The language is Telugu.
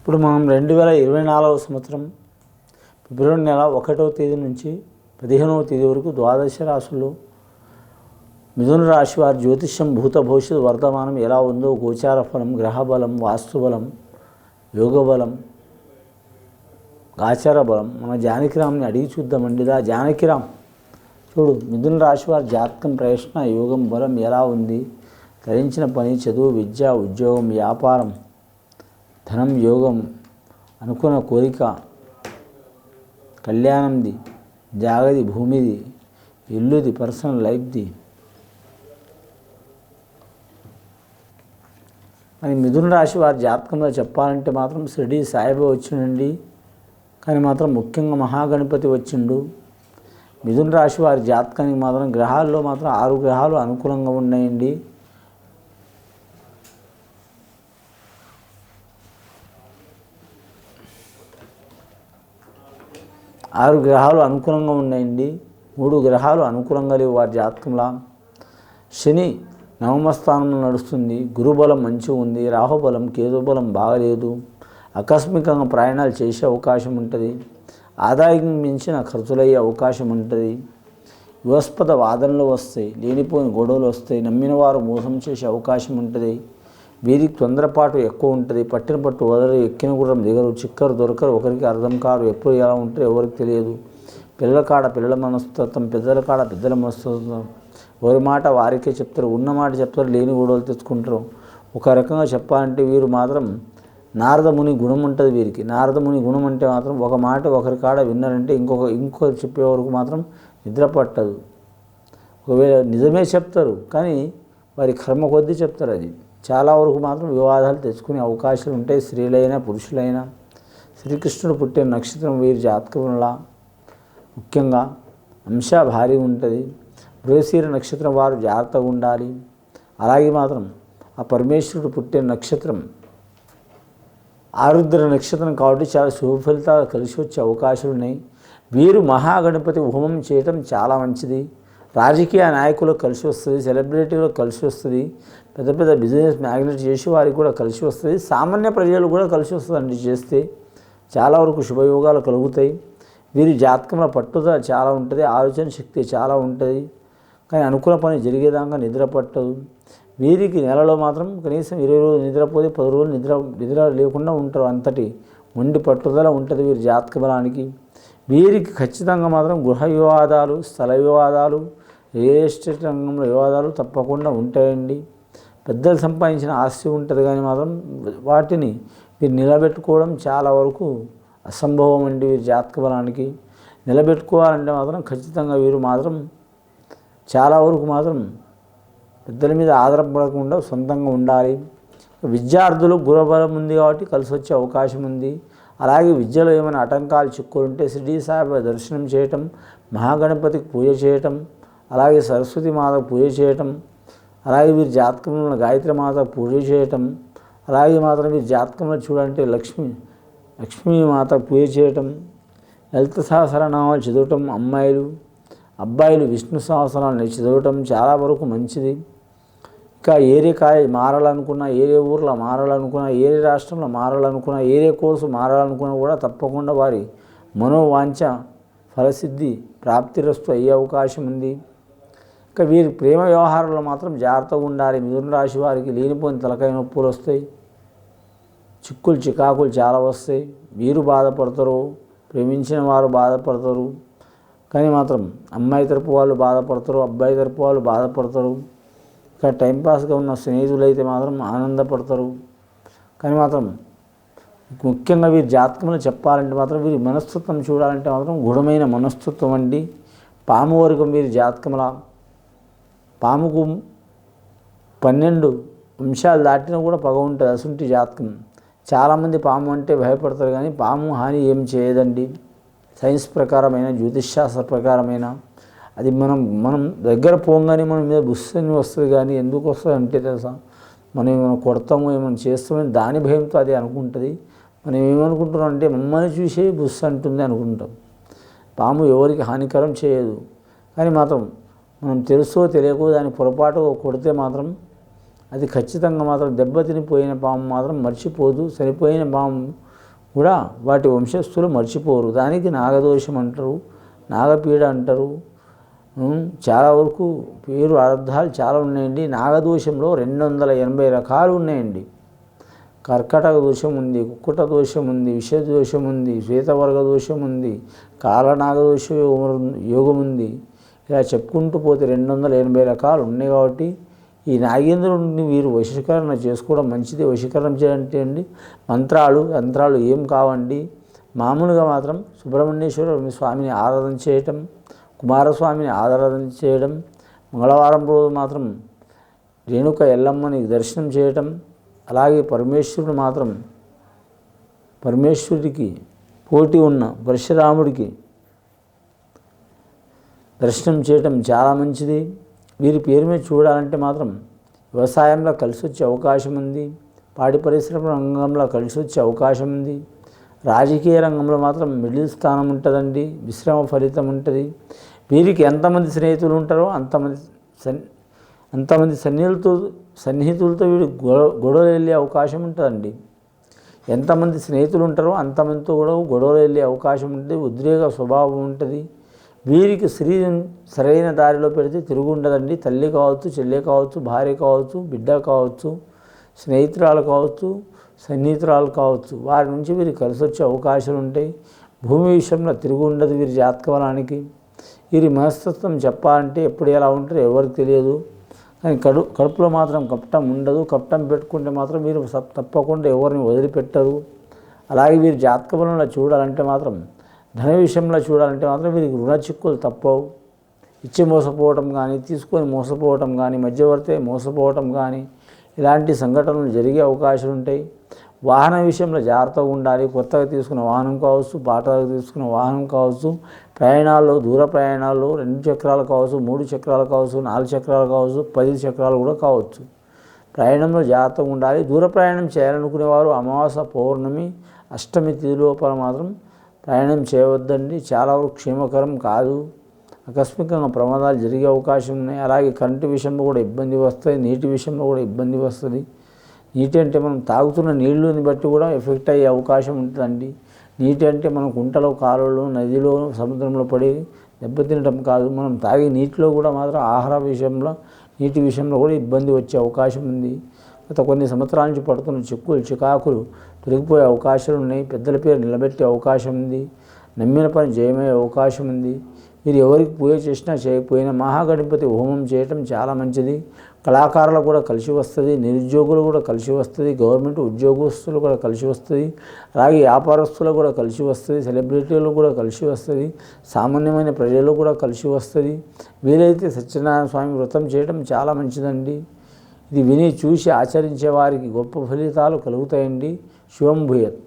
ఇప్పుడు మనం 2024వ సంవత్సరం ఫిబ్రవరి నెల 1వ తేదీ నుంచి 15వ తేదీ వరకు ద్వాదశ రాశుల్లో మిథున రాశి వారి జ్యోతిష్యం భూత భవిష్యత్తు వర్తమానం ఎలా ఉందో గోచార ఫలం, గ్రహ బలం, వాస్తు బలం, యోగ బలం, ఆచార బలం మన జానకిరామ్ని అడిగి చూద్దామండి. జానకిరామ్ చూడు, మిథున రాశి వారి జాతకం, ప్రయత్న, యోగం, బలం ఎలా ఉంది, ధరించిన పని, చదువు, విద్య, ఉద్యోగం, వ్యాపారం, ధనం, యోగం, అనుకున్న కోరిక, కళ్యాణంది, జాగది, భూమిది, ఇల్లుది, పర్సనల్ లైఫ్ది. అని మిథున రాశి వారి జాతకంలో చెప్పాలంటే మాత్రం షిరిడి సాయిబాబా వచ్చిండండి, కానీ మాత్రం ముఖ్యంగా మహాగణపతి వచ్చిండు. మిథున రాశి వారి జాతకానికి మాత్రం గ్రహాల్లో మాత్రం 6 గ్రహాలు అనుకూలంగా ఉన్నాయండి. ఆరు గ్రహాలు అనుకూలంగా ఉన్నాయండి. 3 గ్రహాలు అనుకూలంగా లేవు వారి జాతకంలో. శని నవమ స్థానంలో నడుస్తుంది. గురుబలం మంచిగా ఉంది. రాహుబలం, కేతుబలం బాగలేదు. ఆకస్మికంగా ప్రయాణాలు చేసే అవకాశం ఉంటుంది. ఆదాయం మించిన ఖర్చులయ్యే అవకాశం ఉంటుంది. వివాస్పద వాదనలు వస్తాయి, లేనిపోయిన గొడవలు వస్తాయి, నమ్మిన వారు మోసం చేసే అవకాశం ఉంటుంది. వీరికి తొందరపాటు ఎక్కువ ఉంటుంది. పట్టిన పట్టు వదలరు, ఎక్కిన గుర్రం దిగరు, చిక్కరు దొరకరు, ఒకరికి అర్థం కారు, ఎప్పుడు ఎలా ఉంటారో ఎవరికి తెలియదు. పిల్లల కాడ పిల్లల మనస్తత్వం, పెద్దల కాడ పెద్దల మనస్తత్వం, ఎవరి మాట వారికే చెప్తారు, ఉన్న మాట చెప్తారు, లేని గొడవలు తెచ్చుకుంటారు. ఒక రకంగా చెప్పాలంటే వీరు మాత్రం నారదముని గుణం ఉంటుంది వీరికి. నారదముని గుణం అంటే మాత్రం ఒక మాట ఒకరి కాడ విన్నారంటే ఇంకొకరు చెప్పే వరకు మాత్రం నిద్ర పట్టదు. ఒకవేళ నిజమే చెప్తారు కానీ వారి కర్మ కొద్దీ చెప్తారు. అది చాలా వరకు మాత్రం వివాదాలు తెచ్చుకునే అవకాశాలు ఉంటాయి. స్త్రీలైనా పురుషులైనా. శ్రీకృష్ణుడు పుట్టే నక్షత్రం వీరి జాతకంలో ముఖ్యంగా అంశ భారీ ఉంటుంది. మృగశిర నక్షత్రం వారు జాగ్రత్తగా ఉండాలి. అలాగే మాత్రం ఆ పరమేశ్వరుడు పుట్టే నక్షత్రం ఆరుద్ర నక్షత్రం కాబట్టి చాలా శుభ ఫలితాలు కలిసి వచ్చే అవకాశాలు ఉన్నాయి. వీరు మహాగణపతి హోమం చేయటం చాలా మంచిది. రాజకీయ నాయకులకు కలిసి వస్తుంది, సెలబ్రిటీలకు కలిసి వస్తుంది, పెద్ద పెద్ద బిజినెస్ మ్యాగ్నెట్ చేసి వారికి కూడా కలిసి వస్తుంది, సామాన్య ప్రజలు కూడా కలిసి వస్తుందండి. చేస్తే చాలా వరకు శుభయోగాలు కలుగుతాయి. వీరి జాతకంలో పట్టుదల చాలా ఉంటుంది, ఆలోచన శక్తి చాలా ఉంటుంది, కానీ అనుకున్న పని జరిగేదాకా నిద్ర పట్టదు. వీరికి నెలలో మాత్రం కనీసం 20 రోజులు నిద్రపోతే 10 రోజులు నిద్ర లేకుండా ఉంటారు. అంతటి మొండి పట్టుదల ఉంటుంది వీరి జాతక బలానికి. వీరికి ఖచ్చితంగా మాత్రం గృహ వివాదాలు, స్థల వివాదాలు, రియల్ ఎస్టేట్ రంగంలో వివాదాలు తప్పకుండా ఉంటాయండి. పెద్దలు సంపాదించిన ఆస్తి ఉంటుంది కానీ మాత్రం వాటిని వీరు నిలబెట్టుకోవడం చాలా వరకు అసంభవం అండి. వీరి జాతక బలానికి నిలబెట్టుకోవాలంటే మాత్రం ఖచ్చితంగా వీరు మాత్రం చాలా వరకు మాత్రం పెద్దల మీద ఆధారపడకుండా సొంతంగా ఉండాలి. విద్యార్థులు గురుబలం ఉంది కాబట్టి కలిసి వచ్చే అవకాశం ఉంది. అలాగే విద్యలో ఏమైనా ఆటంకాలు చిక్కులుంటే షిరిడి సాయిబాబా దర్శనం చేయటం, మహాగణపతికి పూజ చేయటం, అలాగే సరస్వతి మాతకు పూజ చేయటం, అలాగే వీరి జాతకంలో గాయత్రి మాతకు పూజ చేయటం, అలాగే మాత్రం వీరి జాతకంలో చూడాలంటే లక్ష్మీ మాతకు పూజ చేయటం, లలిత సహస్రనామాలు చదవటం, అబ్బాయిలు విష్ణు సహస్రనామాలు చదవటం చాలా వరకు మంచిది. ఇంకా ఏరే కాలేజ్ మారాలనుకున్నా, ఏరే ఊర్లో మారాలనుకున్నా, ఏరే రాష్ట్రంలో మారాలనుకున్నా, ఏరే కోర్సు మారాలనుకున్నా కూడా తప్పకుండా వారి మనోవాంఛ ఫలసిద్ధి ప్రాప్తిరస్తు అయ్యే అవకాశం ఉంది. ఇంకా వీరి ప్రేమ వ్యవహారంలో మాత్రం జాగ్రత్తగా ఉండాలి. మిథున రాశి వారికి లేనిపోయిన తలకాయ నొప్పులు వస్తాయి, చికాకులు చాలా వస్తాయి. వీరు బాధపడతారు, ప్రేమించిన వారు బాధపడతారు, కానీ మాత్రం అమ్మాయి తరపు వాళ్ళు బాధపడతారు, అబ్బాయి తరపు వాళ్ళు బాధపడతారు. ఇంకా టైంపాస్గా ఉన్న స్నేహితులు అయితే మాత్రం ఆనందపడతారు. కానీ మాత్రం ముఖ్యంగా వీరి జాతకంలో చెప్పాలంటే మాత్రం వీరి మనస్తత్వం చూడాలంటే మాత్రం గుణమైన మనస్తత్వం అండి. పాము వర్గం వీరి జాతకంలో. పాముకు 12 అంశాలు దాటినా కూడా పగ ఉంటుంది. అసుంటి జాతకం. చాలామంది పాము అంటే భయపడతారు కానీ పాము హాని ఏం చేయదండి. సైన్స్ ప్రకారమైన, జ్యోతిష్శాస్త్ర ప్రకారమైన అది మనం దగ్గర పోగానే మన మీద బుస్సని వస్తుంది. కానీ ఎందుకు వస్తుంది అంటే తెలుసా, మనం ఏమైనా కొడతామో ఏమైనా చేస్తామని దాని భయంతో అది అనుకుంటుంది. మనం ఏమనుకుంటున్నాం అంటే మమ్మల్ని చూసే బుస్స అంటుంది అనుకుంటాం. పాము ఎవరికి హానికరం చేయదు. కానీ మాత్రం మనం తెలుసో తెలియకో దాని పొరపాటు కొడితే మాత్రం అది ఖచ్చితంగా మాత్రం దెబ్బతినిపోయిన పాము మాత్రం మర్చిపోదు. చనిపోయిన పాము కూడా వాటి వంశస్థులు మర్చిపోరు. దానికి నాగదోషం అంటారు, నాగపీడ అంటారు. చాలా వరకు పేరు అర్థాలు చాలా ఉన్నాయండి. నాగదోషంలో 280 రకాలు ఉన్నాయండి. కర్కటక దోషం ఉంది, కుక్కుట దోషం ఉంది, విష దోషం ఉంది, శ్వేతవర్గ దోషం ఉంది, కాలనాగదోష యోగం ఉంది. ఇలా చెప్పుకుంటూ పోతే 280 రకాలు ఉన్నాయి. కాబట్టి ఈ నాగేంద్రుడిని వీరు వశీకరణ చేసుకోవడం మంచిది. వశీకరణ చేయాలంటే అండి యంత్రాలు ఏం కావండి. మామూలుగా మాత్రం సుబ్రహ్మణ్యేశ్వర స్వామిని ఆరాధన చేయటం, కుమారస్వామిని ఆరాధన చేయడం, మంగళవారం రోజు మాత్రం రేణుక ఎల్లమ్మని దర్శనం చేయటం, అలాగే పరమేశ్వరుడికి పోటీ ఉన్న పరశురాముడికి దర్శనం చేయటం చాలా మంచిది. వీరి పేరు మీద చూడాలంటే మాత్రం వ్యవసాయంలో కలిసి వచ్చే అవకాశం ఉంది, పాడి పరిశ్రమ రంగంలో కలిసి వచ్చే అవకాశం ఉంది, రాజకీయ రంగంలో మాత్రం మిడిల్ స్థానం ఉంటుందండి, విశ్రమ ఫలితం ఉంటుంది. వీరికి ఎంతమంది స్నేహితులు ఉంటారో అంతమంది సన్నిహితులతో వీడు గొడవలు వెళ్ళే అవకాశం ఉంటుందండి. ఎంతమంది స్నేహితులు ఉంటారో అంతమందితో కూడా గొడవలు వెళ్ళే అవకాశం ఉంటుంది. ఉద్రేక స్వభావం ఉంటుంది. వీరికి సరైన దారిలో పెడితే తిరుగు ఉండదండి. తల్లి కావచ్చు, చెల్లె కావచ్చు, భార్య కావచ్చు, బిడ్డ కావచ్చు, స్నేహితురాలు కావచ్చు, సన్నిహితురాలు కావచ్చు, వారి నుంచి వీరికి కలిసి వచ్చే అవకాశాలు ఉంటాయి. భూమి విషయంలో తిరుగు ఉండదు వీరి జాతకబలానికి. వీరి మనస్తత్వం చెప్పాలంటే ఎప్పుడు ఎలా ఉంటారో ఎవరికి తెలియదు. కానీ కడుపులో మాత్రం కపటం ఉండదు. కపటం పెట్టుకుంటే మాత్రం వీరు తప్పకుండా ఎవరిని వదిలిపెట్టరు. అలాగే వీరి జాతకబలంలో చూడాలంటే మాత్రం ధన విషయంలో చూడాలంటే మాత్రం వీరికి రుణ చిక్కులు తప్పవు. ఇచ్చి మోసపోవటం కానీ, తీసుకొని మోసపోవటం కానీ, మధ్యవర్తి మోసపోవటం కానీ ఇలాంటి సంఘటనలు జరిగే అవకాశాలు ఉంటాయి. వాహన విషయంలో జాగ్రత్తగా ఉండాలి. కొత్తగా తీసుకున్న వాహనం కావచ్చు, పాతగా తీసుకున్న వాహనం కావచ్చు, ప్రయాణాల్లో దూర ప్రయాణాల్లో 2 చక్రాలు కావచ్చు, 3 చక్రాలు కావచ్చు, 4 చక్రాలు కావచ్చు, 10 చక్రాలు కూడా కావచ్చు. ప్రయాణంలో జాగ్రత్తగా ఉండాలి. దూర ప్రయాణం చేయాలనుకునేవారు అమావాస్య, పౌర్ణమి, అష్టమి తిథి లోపల మాత్రం ప్రయాణం చేయవద్దండి. చాలా వరకు క్షేమకరం కాదు. ఆకస్మికంగా ప్రమాదాలు జరిగే అవకాశం ఉన్నాయి. అలాగే కరెంటు విషయంలో కూడా ఇబ్బంది వస్తుంది. నీటి విషయంలో కూడా ఇబ్బంది వస్తుంది. నీటి అంటే మనం తాగుతున్న నీళ్ళని బట్టి కూడా ఎఫెక్ట్ అయ్యే అవకాశం ఉంటుందండి. నీటి అంటే మనం కుంటలో, కాలువలో, నదిలో, సముద్రంలో పడి దెబ్బతినటం కాదు. మనం తాగే నీటిలో కూడా మాత్రం ఆహార విషయంలో, నీటి విషయంలో కూడా ఇబ్బంది వచ్చే అవకాశం ఉంది. గత కొన్ని సంవత్సరాల నుంచి పడుతున్న చిక్కులు, చికాకులు తొలగిపోయే అవకాశాలు ఉన్నాయి. పెద్దల పేరు నిలబెట్టే అవకాశం ఉంది. నమ్మిన పని జయమయ్యే అవకాశం ఉంది. మీరు ఎవరికి పూజ చేసినా చేయకపోయినా మహాగణపతి హోమం చేయటం చాలా మంచిది. కళాకారులు కూడా కలిసి వస్తుంది, నిరుద్యోగులు కూడా కలిసి వస్తుంది, గవర్నమెంట్ ఉద్యోగస్తులు కూడా కలిసి వస్తుంది, అలాగే వ్యాపారస్తులు కూడా కలిసి వస్తుంది, సెలబ్రిటీలు కూడా కలిసి వస్తుంది, సామాన్యమైన ప్రజలు కూడా కలిసి వస్తుంది. వీలైతే సత్యనారాయణ స్వామి వ్రతం చేయడం చాలా మంచిదండి. ఇది విని చూసి ఆచరించే వారికి గొప్ప ఫలితాలు కలుగుతాయండి. శుభం భూయత్.